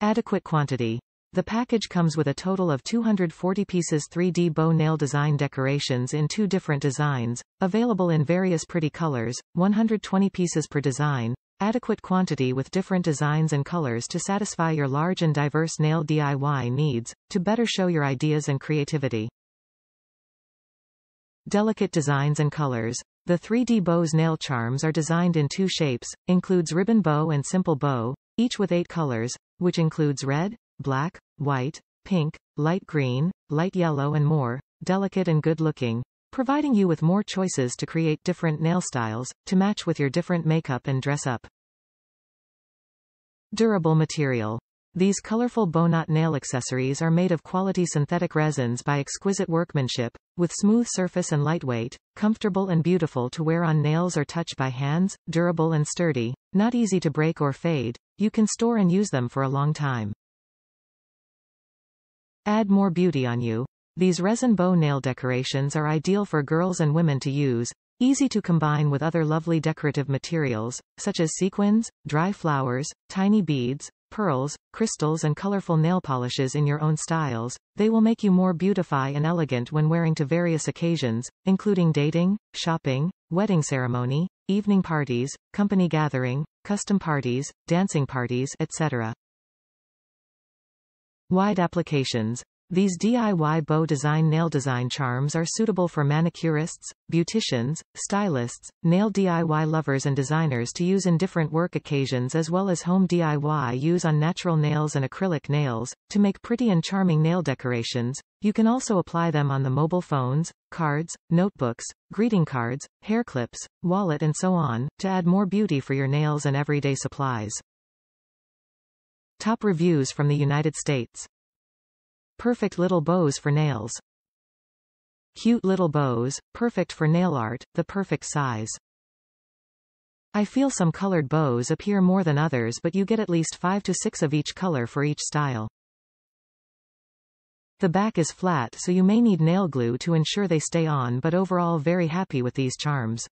Adequate quantity. The package comes with a total of 240 pieces 3D bow nail design decorations in 2 different designs, available in various pretty colors, 120 pieces per design. Adequate quantity with different designs and colors to satisfy your large and diverse nail DIY needs, to better show your ideas and creativity. Delicate designs and colors. The 3D bows nail charms are designed in 2 shapes, includes ribbon bow and simple bow, each with 8 colors, which includes red, black, white, pink, light green, light yellow and more, delicate and good looking, providing you with more choices to create different nail styles, to match with your different makeup and dress up. Durable material. These colorful bowknot nail accessories are made of quality synthetic resins by exquisite workmanship, with smooth surface and lightweight, comfortable and beautiful to wear on nails or touch by hands, durable and sturdy, not easy to break or fade, you can store and use them for a long time. Add more beauty on you. These resin bow nail decorations are ideal for girls and women to use, easy to combine with other lovely decorative materials, such as sequins, dry flowers, tiny beads, pearls, crystals and colorful nail polishes in your own styles. They will make you more beautify and elegant when wearing to various occasions, including dating, shopping, wedding ceremony, evening parties, company gathering, custom parties, dancing parties, etc. Wide applications. These DIY bow design nail design charms are suitable for manicurists, beauticians, stylists, nail DIY lovers and designers to use in different work occasions as well as home DIY use on natural nails and acrylic nails, to make pretty and charming nail decorations. You can also apply them on the mobile phones, cards, notebooks, greeting cards, hair clips, wallet and so on, to add more beauty for your nails and everyday supplies. Top reviews from the United States. Perfect little bows for nails. Cute little bows, perfect for nail art, the perfect size. I feel some colored bows appear more than others, but you get at least 5 to 6 of each color for each style. The back is flat so you may need nail glue to ensure they stay on, but overall very happy with these charms.